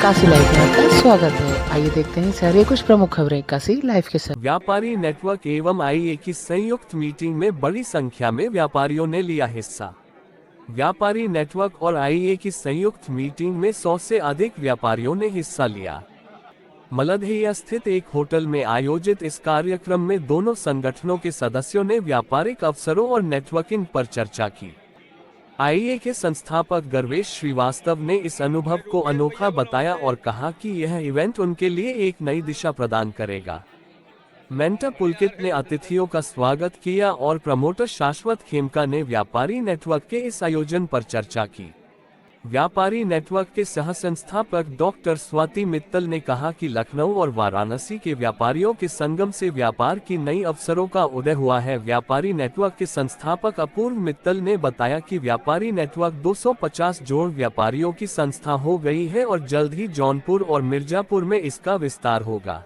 Kashi live में आपका स्वागत है। आइए देखते हैं शहर कुछ प्रमुख खबरें काशी लाइव के साथ। व्यापारी नेटवर्क एवं आईए की संयुक्त मीटिंग में बड़ी संख्या में व्यापारियों ने लिया हिस्सा। व्यापारी नेटवर्क और आईए की संयुक्त मीटिंग में 100 से अधिक व्यापारियों ने हिस्सा लिया। मलदहिया स्थित एक होटल में आयोजित इस कार्यक्रम में दोनों संगठनों के सदस्यों ने व्यापारिक अवसरों और नेटवर्किंग पर चर्चा की। आईए के संस्थापक गर्वेश श्रीवास्तव ने इस अनुभव को अनोखा बताया और कहा कि यह इवेंट उनके लिए एक नई दिशा प्रदान करेगा। मेंटर पुलकित ने अतिथियों का स्वागत किया और प्रमोटर शाश्वत खेमका ने व्यापारी नेटवर्क के इस आयोजन पर चर्चा की। व्यापारी नेटवर्क के सह संस्थापक डॉक्टर स्वाति मित्तल ने कहा कि लखनऊ और वाराणसी के व्यापारियों के संगम से व्यापार की नई अवसरों का उदय हुआ है। व्यापारी नेटवर्क के संस्थापक अपूर्व मित्तल ने बताया कि व्यापारी नेटवर्क 250 जोड़ व्यापारियों की संस्था हो गई है और जल्द ही जौनपुर और मिर्जापुर में इसका विस्तार होगा।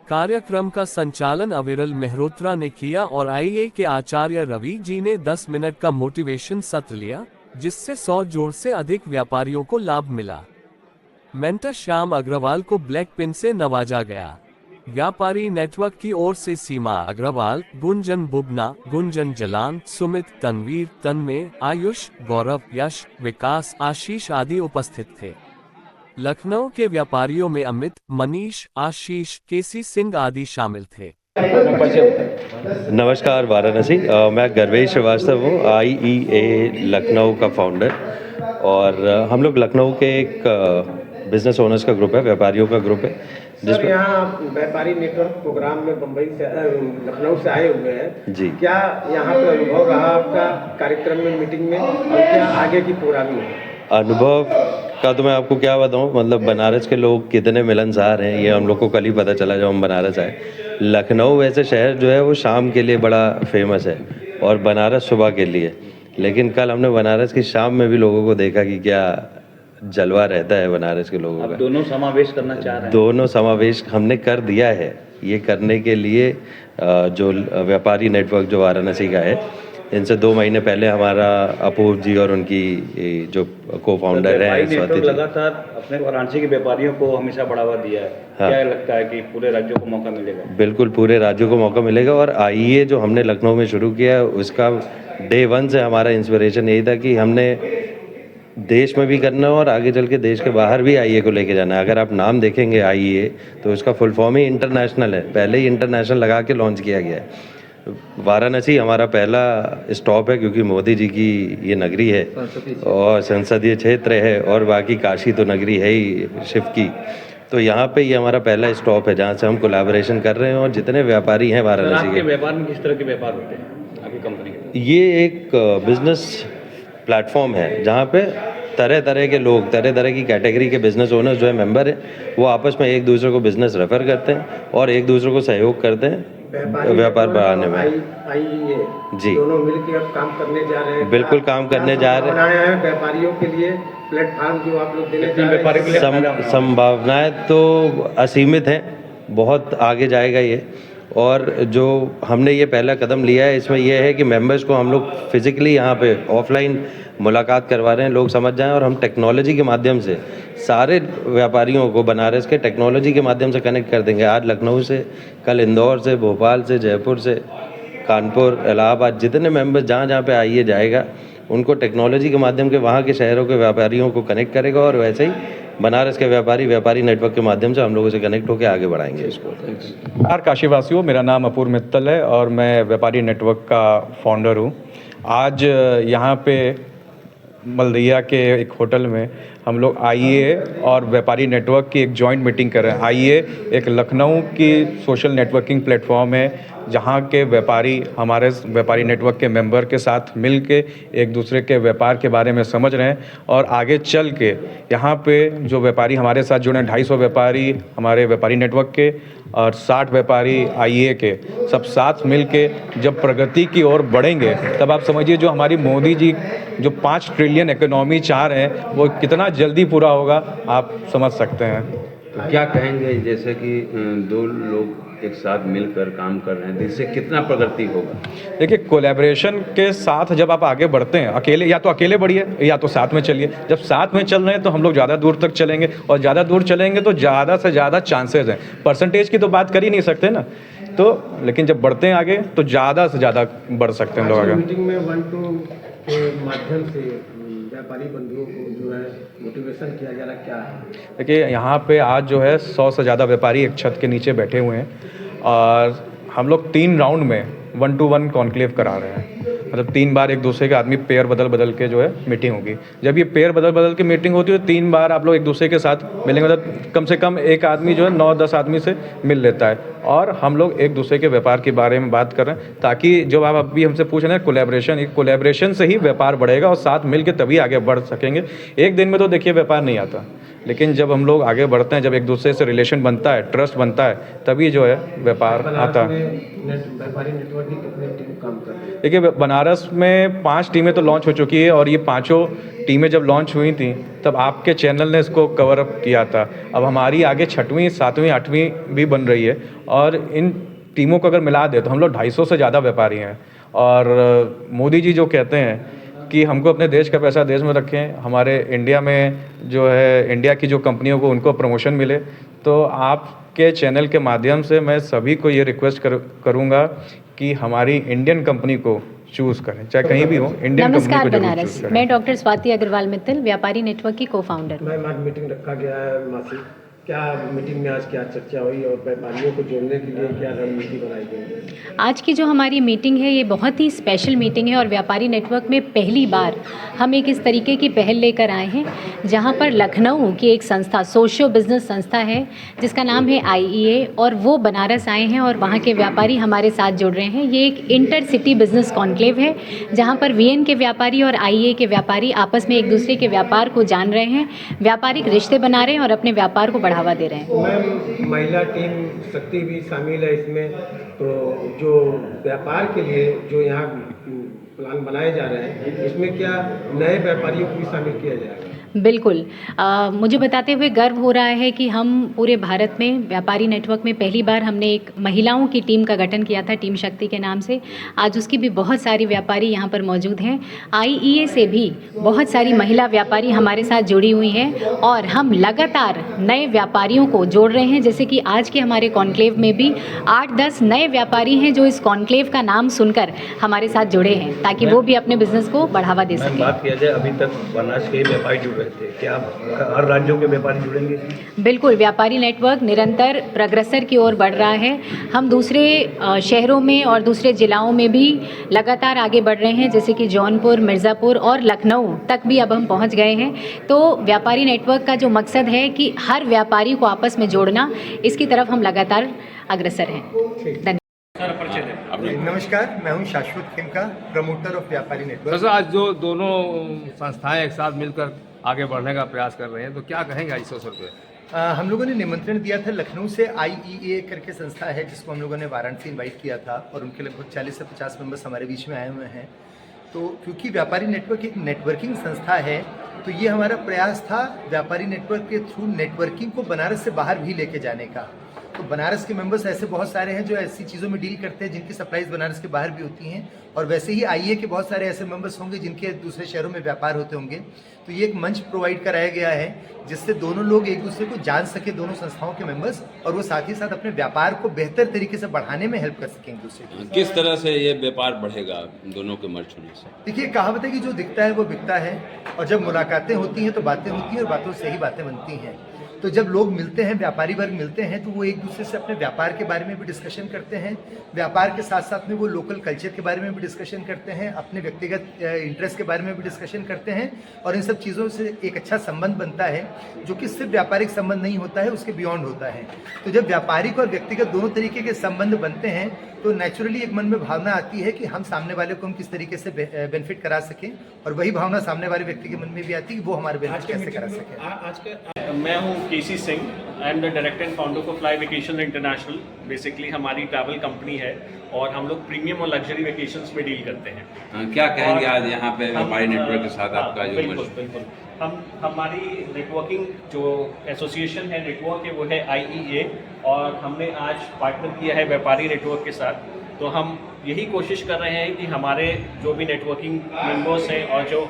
कार्यक्रम का संचालन अविरल मेहरोत्रा ने किया और आईए के आचार्य रवि जी ने 10 मिनट का मोटिवेशन सत्र लिया, जिससे 100 जोड़ से अधिक व्यापारियों को लाभ मिला। मेंटर श्याम अग्रवाल को ब्लैक पिन से नवाजा गया। व्यापारी नेटवर्क की ओर से सीमा अग्रवाल, गुंजन बुबना, गुंजन जलान, सुमित, तनवीर, तन्मय, आयुष, गौरव, यश, विकास, आशीष आदि उपस्थित थे। लखनऊ के व्यापारियों में अमित, मनीष, आशीष, केसी सिंह आदि शामिल थे। नमस्कार वाराणसी, मैं गर्वेश श्रीवास्तव हूँ, आईईए लखनऊ का फाउंडर। और हम लोग लखनऊ के एक बिजनेस ओनर्स का ग्रुप है, व्यापारियों का ग्रुप है। सर, यहाँ व्यापारी नेटवर्क प्रोग्राम में बम्बई से लखनऊ से आए हुए हैं जी। क्या यहाँ पे अनुभव रहा आपका कार्यक्रम में, मीटिंग में, और क्या आगे की प्रोग्रामिंग है? अनुभव का तो मैं आपको क्या बताऊँ, मतलब बनारस के लोग कितने मिलनसार हैं ये हम लोग को कल ही पता चला जब हम बनारस आए। लखनऊ वैसे शहर जो है वो शाम के लिए बड़ा फेमस है और बनारस सुबह के लिए, लेकिन कल हमने बनारस की शाम में भी लोगों को देखा कि क्या जलवा रहता है बनारस के लोगों का। दोनों समावेश करना चाह रहे हैं। दोनों समावेश हमने कर दिया है। ये करने के लिए जो व्यापारी नेटवर्क जो वाराणसी का है, इनसे 2 महीने पहले हमारा अपूर्व जी और उनकी जो को फाउंडर है स्वाति जी, लगातार अपने वाराणसी के व्यापारियों को हमेशा बढ़ावा दिया है। हाँ। क्या लगता है कि पूरे राज्यों को मौका मिलेगा? बिल्कुल, पूरे राज्यों को मौका मिलेगा। और आईए जो हमने लखनऊ में शुरू किया उसका डे 1 से हमारा इंस्पिरेशन यही था कि हमने देश में भी करना और आगे चल के देश के बाहर भी आईए को लेके जाना है। अगर आप नाम देखेंगे आईए तो उसका फुल फॉर्म ही इंटरनेशनल है, पहले ही इंटरनेशनल लगा के लॉन्च किया गया है। वाराणसी हमारा पहला स्टॉप है क्योंकि मोदी जी की ये नगरी है और संसदीय क्षेत्र है, और बाकी काशी तो नगरी है ही शिव की। तो यहाँ पे ये हमारा पहला स्टॉप है जहाँ से हम कोलैबोरेशन कर रहे हैं। और जितने व्यापारी हैं वाराणसी के व्यापार में किस तरह के व्यापार होते हैं आपकी कंपनी के? ये एक बिजनेस प्लेटफॉर्म है जहाँ पे तरह तरह के लोग, तरह तरह की कैटेगरी के बिजनेस ओनर्स जो है मेंबर हैं, वो आपस में एक दूसरे को बिजनेस रेफर करते हैं और एक दूसरे को सहयोग करते हैं व्यापार बढ़ाने में। आईईए जी, दोनों मिलकर अब काम करने जा रहे हैं। बिल्कुल काम करने जा रहे हैं। व्यापारियों के लिए प्लेटफॉर्म जो आप लोग देने जा रहे हैं, संभावनाएं तो असीमित हैं, बहुत आगे जाएगा ये। और जो हमने ये पहला कदम लिया है इसमें यह है कि मेंबर्स को हम लोग फिजिकली यहाँ पे ऑफलाइन मुलाकात करवा रहे हैं, लोग समझ जाएं। और हम टेक्नोलॉजी के माध्यम से सारे व्यापारियों को बनारस के टेक्नोलॉजी के माध्यम से कनेक्ट कर देंगे। आज लखनऊ से, कल इंदौर से, भोपाल से, जयपुर से, कानपुर, इलाहाबाद, जितने मेंबर्स जहाँ जहाँ पे आइए जाएगा उनको टेक्नोलॉजी के माध्यम के वहाँ के शहरों के व्यापारियों को कनेक्ट करेगा। और वैसे ही बनारस के व्यापारी नेटवर्क के माध्यम से हम लोगों से कनेक्ट होकर आगे बढ़ाएंगे इसको। नमस्कार काशीवासियों, मेरा नाम अपूर्व मित्तल है और मैं व्यापारी नेटवर्क का फाउंडर हूँ। आज यहाँ पे मलदहिया के एक होटल में हम लोग आईए और व्यापारी नेटवर्क की एक जॉइंट मीटिंग कर रहे हैं। आईए एक लखनऊ की सोशल नेटवर्किंग प्लेटफॉर्म है जहाँ के व्यापारी हमारे व्यापारी नेटवर्क के मेंबर के साथ मिल के एक दूसरे के व्यापार के बारे में समझ रहे हैं। और आगे चल के यहाँ पे जो व्यापारी हमारे साथ जुड़े हैं, 250 व्यापारी हमारे व्यापारी नेटवर्क के और 60 व्यापारी आईए के, सब साथ मिल के जब प्रगति की ओर बढ़ेंगे तब आप समझिए जो हमारी मोदी जी जो 5 ट्रिलियन इकोनॉमी चाह रहे हैं वो कितना जल्दी पूरा होगा, आप समझ सकते हैं। तो क्या कहेंगे, जैसे कि 2 लोग एक साथ मिलकर काम कर रहे हैं, तो इससे कितना प्रगति होगा? देखिए, कोलैबोरेशन के साथ जब आप आगे बढ़ते हैं, अकेले या तो अकेले बढ़िए या तो साथ में चलिए। जब साथ में चल रहे हैं तो हम लोग ज़्यादा दूर तक चलेंगे, और ज़्यादा दूर चलेंगे तो ज़्यादा से ज़्यादा चांसेस हैं। परसेंटेज की तो बात कर ही नहीं सकते ना, तो लेकिन जब बढ़ते हैं आगे तो ज़्यादा से ज़्यादा बढ़ सकते हैं लोग आगे। मीटिंग में 1-2 के माध्यम से व्यापारी बंधुओं को जो है मोटिवेशन किया जा रहा क्या है? देखिए, यहाँ पे आज जो है 100 से ज़्यादा व्यापारी एक छत के नीचे बैठे हुए हैं, और हम लोग 3 राउंड में 1-to-1 कॉन्क्लेव करा रहे हैं। मतलब 3 बार एक दूसरे के आदमी पेयर बदल बदल के जो है मीटिंग होगी। जब ये पेयर बदल बदल के मीटिंग होती है तो 3 बार आप लोग एक दूसरे के साथ मिलेंगे। मतलब कम से कम एक आदमी जो है 9-10 आदमी से मिल लेता है, और हम लोग एक दूसरे के व्यापार के बारे में बात कर रहे हैं, ताकि जो आप अभी हमसे पूछ रहे हैं कोलैबोरेशन, एक कोलैबोरेशन से ही व्यापार बढ़ेगा, और साथ मिल के तभी आगे बढ़ सकेंगे। एक दिन में तो देखिए व्यापार नहीं आता, लेकिन जब हम लोग आगे बढ़ते हैं, जब एक दूसरे से रिलेशन बनता है, ट्रस्ट बनता है, तभी जो है व्यापार आता है। व्यापारी नेटवर्क की कितनी टीम काम कर रही है? देखिए, बनारस में 5 टीमें तो लॉन्च हो चुकी है, और ये 5 टीमें जब लॉन्च हुई थी तब आपके चैनल ने इसको कवर अप किया था। अब हमारी आगे 6वीं, 7वीं, 8वीं भी बन रही है, और इन टीमों को अगर मिला दे तो हम लोग 250 से ज़्यादा व्यापारी हैं। और मोदी जी जो कहते हैं कि हमको अपने देश का पैसा देश में रखें, हमारे इंडिया में जो है इंडिया की जो कंपनियों को उनको प्रमोशन मिले, तो आपके चैनल के माध्यम से मैं सभी को ये रिक्वेस्ट करूँगा कि हमारी इंडियन कंपनी को चूज़ करें, चाहे कहीं भी हो, इंडियन कंपनी नमस्कार को जरूर बनारस, चूज़ करें। मैं डॉक्टर स्वाति अग्रवाल मित्तल, व्यापारी नेटवर्क की को-फाउंडर। मैम, आज मीटिंग रखा गया है मासिक, क्या मीटिंग में आज क्या चर्चा हुई और व्यापारियों को जोड़ने के लिए क्या रणनीति बनाई गई? आज की जो हमारी मीटिंग है ये बहुत ही स्पेशल मीटिंग है, और व्यापारी नेटवर्क में पहली बार हम एक इस तरीके की पहल लेकर आए हैं, जहां पर लखनऊ की एक संस्था, सोशियो बिजनेस संस्था है जिसका नाम है IEA, और वो बनारस आए हैं और वहां के व्यापारी हमारे साथ जुड़ रहे हैं। ये एक इंटर सिटी बिजनेस कॉन्क्लेव है, जहाँ पर VN के व्यापारी और IEA के व्यापारी आपस में एक दूसरे के व्यापार को जान रहे हैं, व्यापारिक रिश्ते बना रहे हैं और अपने व्यापार को बढ़ावा दे रहे हैं। मैम, महिला टीम शक्ति भी शामिल है इसमें, तो जो व्यापार के लिए जो यहाँ प्लान बनाए जा रहे हैं, इसमें क्या नए व्यापारियों को भी शामिल किया जाएगा? बिल्कुल, मुझे बताते हुए गर्व हो रहा है कि हम पूरे भारत में व्यापारी नेटवर्क में पहली बार हमने एक महिलाओं की टीम का गठन किया था, टीम शक्ति के नाम से। आज उसकी भी बहुत सारी व्यापारी यहाँ पर मौजूद हैं। IEA से भी बहुत सारी महिला व्यापारी हमारे साथ जुड़ी हुई हैं, और हम लगातार नए व्यापारियों को जोड़ रहे हैं। जैसे कि आज के हमारे कॉन्क्लेव में भी 8-10 नए व्यापारी हैं जो इस कॉन्क्लेव का नाम सुनकर हमारे साथ जुड़े हैं, ताकि वो भी अपने बिजनेस को बढ़ावा दे सकें। बात किया जाए, अभी तक बनारस के व्यापारी जुड़ रहे थे, क्या हर राज्यों के व्यापारी जुड़ेंगे? बिल्कुल, व्यापारी नेटवर्क निरंतर प्रोग्रेसर की ओर बढ़ रहा है। हम दूसरे शहरों में और दूसरे जिलाओं में भी लगातार आगे बढ़ रहे हैं, जैसे कि जौनपुर, मिर्ज़ापुर और लखनऊ तक भी अब हम पहुंच गए हैं। तो व्यापारी नेटवर्क का जो मकसद है कि हर व्यापारी को आपस में जोड़ना, इसकी तरफ हम लगातार अग्रसर हैं। धन्यवाद। नमस्कार, मैं हूं शाश्वत खेमका, प्रमोटर ऑफ व्यापारी नेटवर्क। सर, आज जो दोनों संस्थाएं एक साथ मिलकर आगे बढ़ने का प्रयास कर रहे हैं, तो क्या कहेंगे इस अवसर पे? हम लोगों ने निमंत्रण दिया था, लखनऊ से IEA करके संस्था है जिसको हम लोगों ने वाराणसी इनवाइट किया था, और उनके लगभग 40 से 50 मेंबर्स हमारे बीच में आए हुए हैं। तो क्योंकि व्यापारी नेटवर्क एक नेटवर्किंग संस्था है, तो ये हमारा प्रयास था व्यापारी नेटवर्क के थ्रू नेटवर्किंग को बनारस से बाहर भी लेके जाने का। तो बनारस के मेंबर्स ऐसे बहुत सारे हैं जो ऐसी चीज़ों में डील करते हैं जिनकी सप्लाईज बनारस के बाहर भी होती हैं, और वैसे ही IEA के बहुत सारे ऐसे मेंबर्स होंगे जिनके दूसरे शहरों में व्यापार होते होंगे। तो ये एक मंच प्रोवाइड कराया गया है जिससे दोनों लोग एक दूसरे को जान सके, दोनों संस्थाओं के मेंबर्स, और वो साथ ही साथ अपने व्यापार को बेहतर तरीके से बढ़ाने में हेल्प कर सकें एक दूसरे को। किस तरह से ये व्यापार बढ़ेगा दोनों के मर्ज होने से? देखिए, कहावत है कि जो दिखता है वो बिकता है, और जब मुलाकातें होती हैं तो बातें होती हैं, और बातों से ही बातें बनती हैं। तो जब लोग मिलते हैं, व्यापारी वर्ग मिलते हैं, तो वो एक दूसरे से अपने व्यापार के बारे में भी डिस्कशन करते हैं, व्यापार के साथ साथ में वो लोकल कल्चर के बारे में भी डिस्कशन करते हैं, अपने व्यक्तिगत इंटरेस्ट के बारे में भी डिस्कशन करते हैं, और इन सब चीज़ों से एक अच्छा संबंध बनता है जो कि सिर्फ व्यापारिक संबंध नहीं होता है, उसके बियॉन्ड होता है। तो जब व्यापारिक और व्यक्तिगत दोनों तरीके के संबंध बनते हैं तो नेचुरली एक मन में भावना आती है कि हम सामने वाले को हम किस तरीके से बेनिफिट करा सकें, और वही भावना सामने वाले व्यक्ति के मन में भी आती है कि वो हमारे बेनिफिट कैसे करा सकें। मैं हूँ KC Singh, I am the director and founder of fly vacation international. Basically हमारी ट्रैवल कंपनी है और हम लोग प्रीमियम और लग्जरी वेकेशंस में डील करते हैं। क्या कहेंगे आज यहाँ पे व्यापारी नेटवर्क के साथ आपका जो बिल्कुल हमारी नेटवर्किंग जो एसोसिएशन है नेटवर्क है वो है IEA, और हमने आज पार्टनर किया है व्यापारी नेटवर्क के साथ। तो हम यही कोशिश कर रहे हैं कि हमारे जो भी नेटवर्किंग मेंबर्स हैं और जो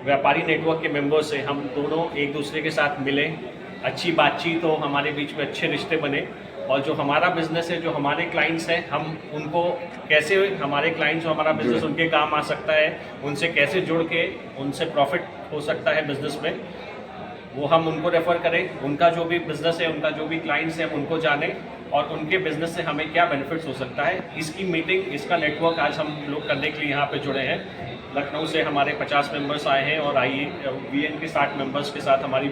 व्यापारी नेटवर्क के मेंबर्स हैं, हम दोनों एक दूसरे के साथ मिलें, अच्छी बातचीत हो, हमारे बीच में अच्छे रिश्ते बने, और जो हमारा बिज़नेस है, जो हमारे क्लाइंट्स हैं, हम उनको कैसे, हमारे क्लाइंट्स जो हमारा बिज़नेस उनके काम आ सकता है, उनसे कैसे जुड़ के उनसे प्रॉफिट हो सकता है बिज़नेस में, वो हम उनको रेफ़र करें। उनका जो भी बिज़नेस है, उनका जो भी क्लाइंट्स हैं, उनको जानें और उनके बिज़नेस से हमें क्या बेनिफिट्स हो सकता है। इसकी मीटिंग, इसका नेटवर्क आज हम लोग करने के लिए यहाँ पे जुड़े हैं। लखनऊ से हमारे 50 मेंबर्स आए हैं और VN के 60 मेंबर्स के साथ हमारी